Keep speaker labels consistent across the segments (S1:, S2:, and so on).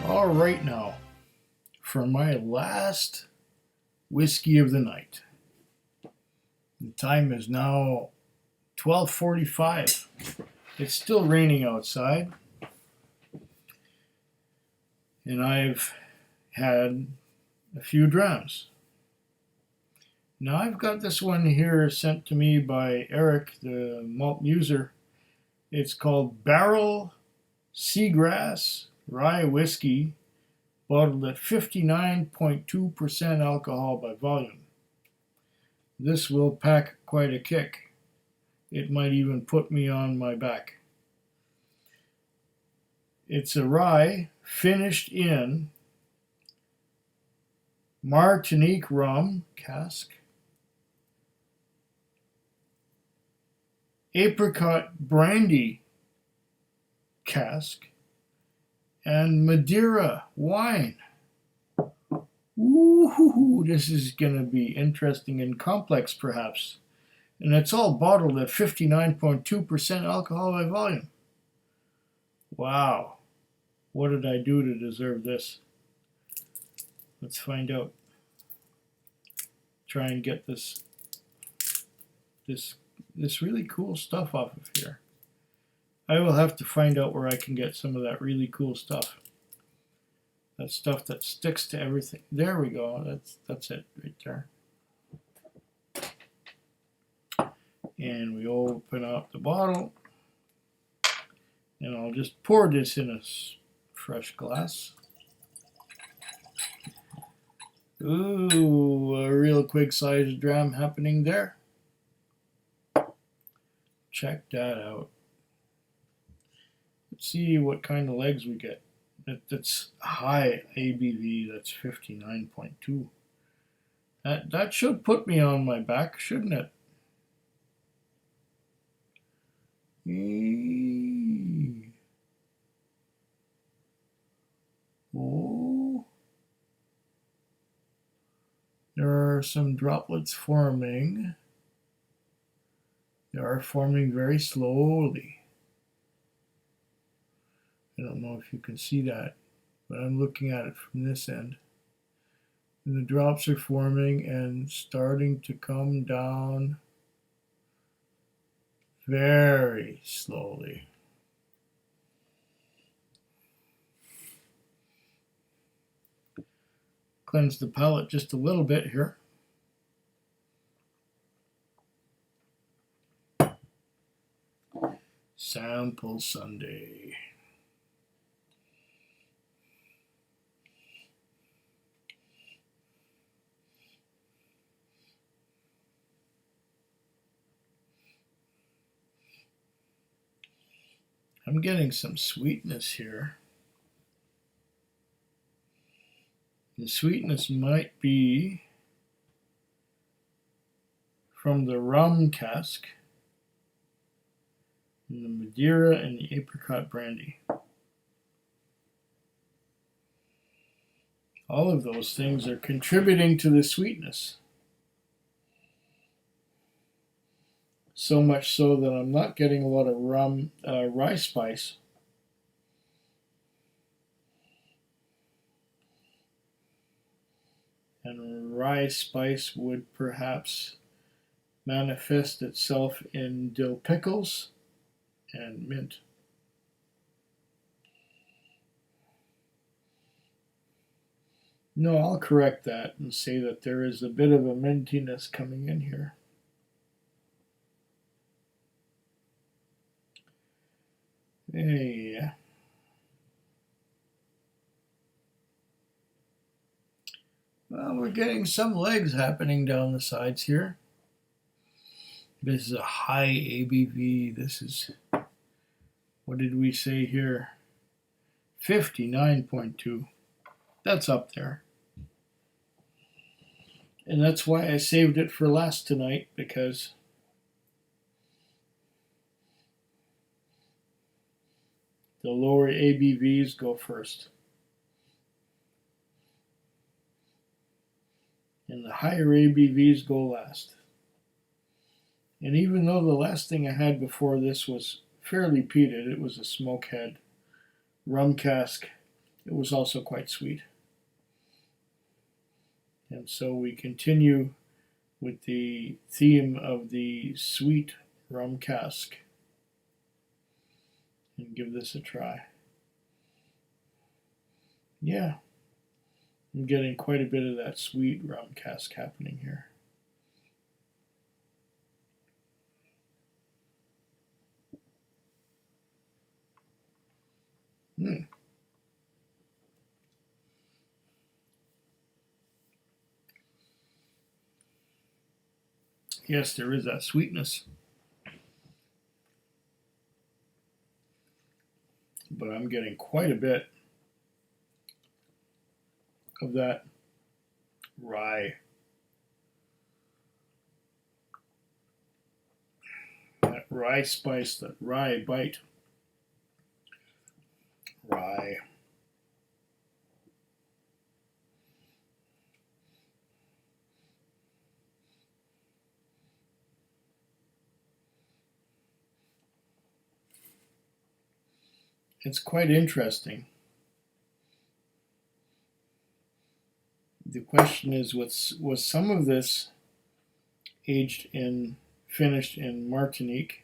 S1: All right, now for my last whiskey of the night. The time is now 12:45. It's still raining outside, and I've had a few drams. Now I've got this one here sent to me by Eric, the malt user. It's called Barrell Seagrass Rye Whiskey, bottled at 59.2% alcohol by volume. This will pack quite a kick. It might even put me on my back. It's a rye finished in Martinique rum cask, apricot brandy cask, and Madeira wine. Ooh, this is going to be interesting and complex, perhaps. And it's all bottled at 59.2% alcohol by volume. Wow. What did I do to deserve this? Let's find out. Try and get this really cool stuff off of here. I will have to find out where I can get some of that really cool stuff. That stuff that sticks to everything. There we go. That's it right there. And we open up the bottle. And I'll just pour this in a fresh glass. Ooh, a real quick sized dram happening there. Check that out. Let's see what kind of legs we get. That's high ABV. That's 59.2. That should put me on my back, shouldn't it? Oh. There are some droplets forming. They are forming very slowly. I don't know if you can see that, but I'm looking at it from this end. And the drops are forming and starting to come down very slowly. Cleanse the palate just a little bit here. Sample Sunday. I'm getting some sweetness here. The sweetness might be from the rum cask, and the Madeira, and the apricot brandy. All of those things are contributing to the sweetness. So much so that I'm not getting a lot of rye spice. And rye spice would perhaps manifest itself in dill pickles and mint. No, I'll correct that and say that there is a bit of a mintiness coming in here. Yeah. Well, we're getting some legs happening down the sides here. This is a high ABV. This is, what did we say here? 59.2. That's up there. And that's why I saved it for last tonight, because the lower ABVs go first. And the higher ABVs go last. And even though the last thing I had before this was fairly peated, it was a smokehead rum cask it was also quite sweet. And so we continue with the theme of the sweet rum cask and give this a try. Yeah, I'm getting quite a bit of that sweet rum cask happening here. Yes, there is that sweetness. But I'm getting quite a bit of that rye. That rye spice, that rye bite. Rye. It's quite interesting. The question is, was some of this finished in Martinique?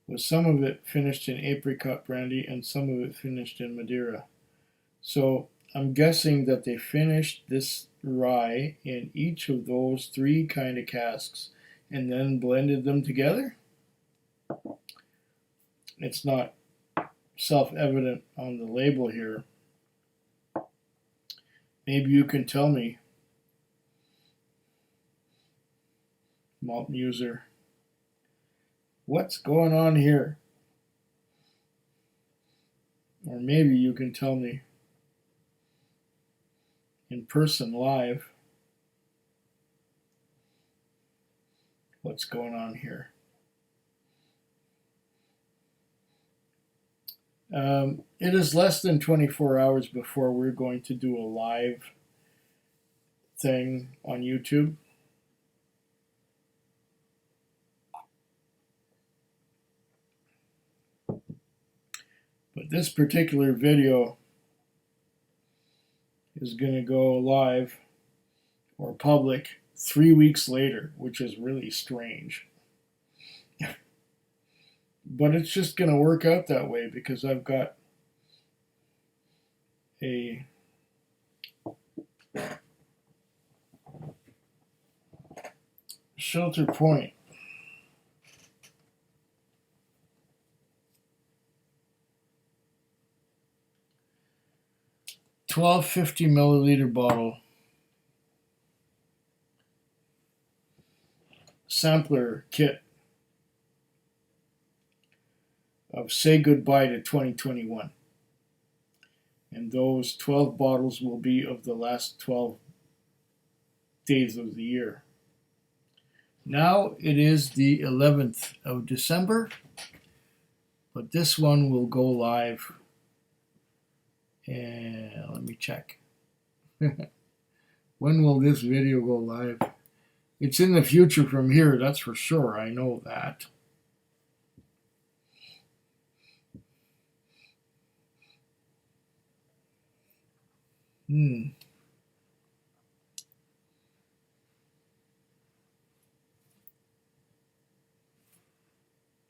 S1: Was some of it finished in apricot brandy and some of it finished in Madeira? So I'm guessing that they finished this rye in each of those three kind of casks and then blended them together. It's not self-evident on the label here. Maybe you can tell me, malt user, what's going on here? Or maybe you can tell me in person live what's going on here. It is less than 24 hours before we're going to do a live thing on YouTube. But this particular video is going to go live or public 3 weeks later, which is really strange. But it's just going to work out that way because I've got a shelter point. $12.50 milliliter bottle. Sampler kit of Say Goodbye to 2021. And those 12 bottles will be of the last 12 days of the year. Now it is the 11th of December, but this one will go live. And let me check. When will this video go live? It's in the future from here, that's for sure. I know that.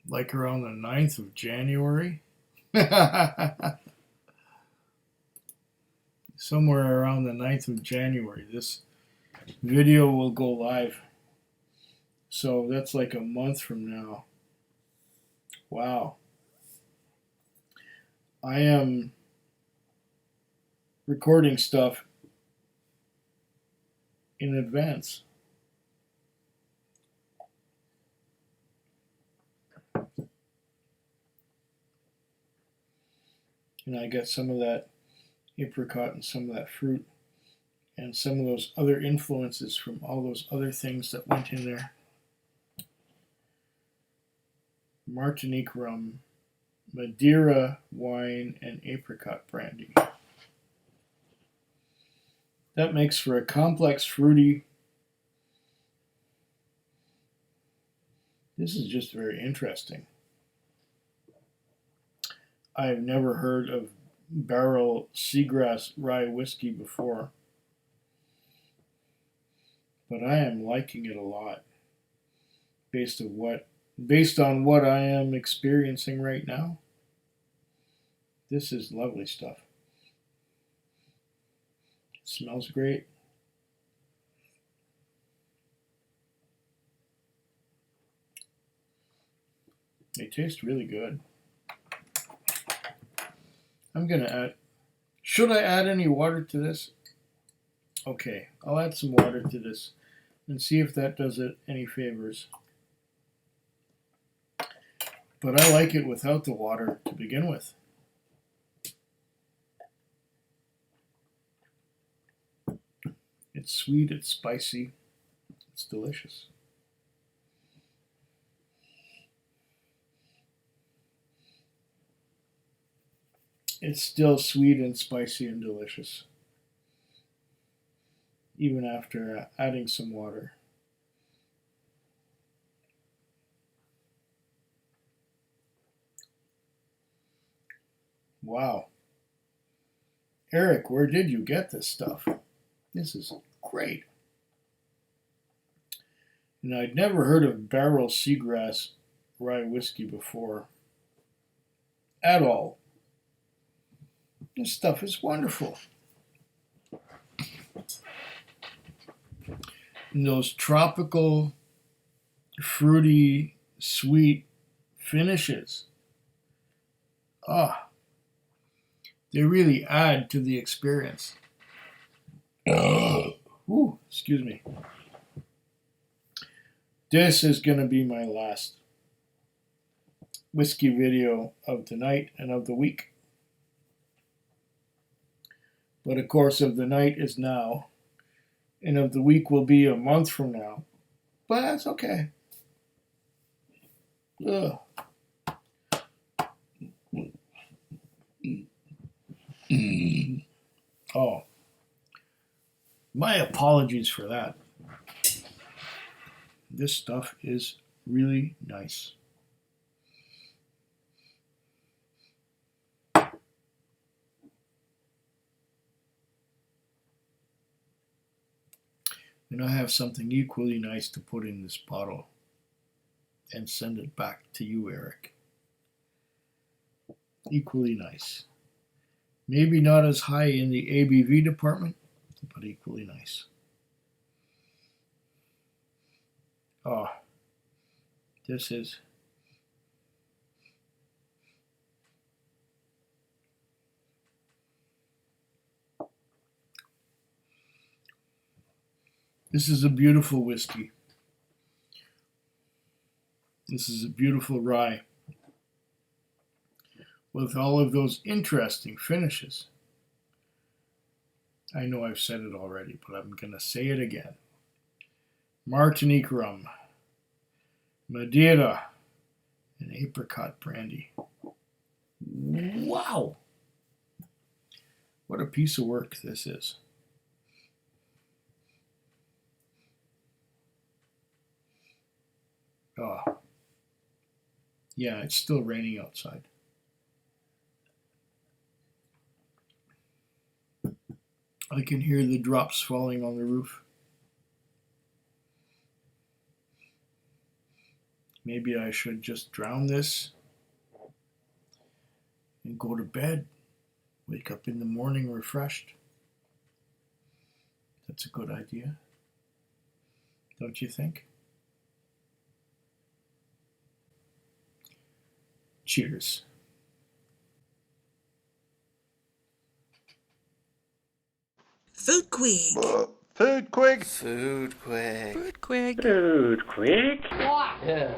S1: Like around the 9th of January? Somewhere around the 9th of January, this video will go live. So that's like a month from now. Wow. I am recording stuff in advance. And I got some of that apricot and some of that fruit and some of those other influences from all those other things that went in there. Martinique rum, Madeira wine, and apricot brandy. That makes for a complex, fruity. This is just very interesting. I've never heard of Barrell Seagrass rye whiskey before, but I am liking it a lot based on what I am experiencing right now. This is lovely stuff. It smells great. They taste really good. I'm gonna add. Should I add any water to this? Okay, I'll add some water to this and see if that does it any favors. But I like it without the water to begin with. It's sweet, it's spicy, it's delicious. It's still sweet and spicy and delicious, even after adding some water. Wow. Eric, where did you get this stuff? This is great. And I'd never heard of Barrell Seagrass rye whiskey before at all. This stuff is wonderful. And those tropical, fruity, sweet finishes. They really add to the experience. Ooh, excuse me. This is going to be my last whiskey video of the night and of the week. But of course, of the night is now, and of the week will be a month from now. But that's okay. Ugh. Oh, my apologies for that. This stuff is really nice. And I have something equally nice to put in this bottle and send it back to you, Eric. Equally nice. Maybe not as high in the ABV department, but equally nice. Oh, this is a beautiful whiskey. This is a beautiful rye with all of those interesting finishes. I know I've said it already, but I'm going to say it again. Martinique rum, Madeira, and apricot brandy. Wow! What a piece of work this is. Oh, yeah, it's still raining outside. I can hear the drops falling on the roof. Maybe I should just drown this and go to bed. Wake up in the morning refreshed. That's a good idea. Don't you think? Cheers.
S2: Food Quig.
S3: Food Quig.
S4: Food Quig.
S2: Food Quig.
S5: Food quick.
S6: Yeah.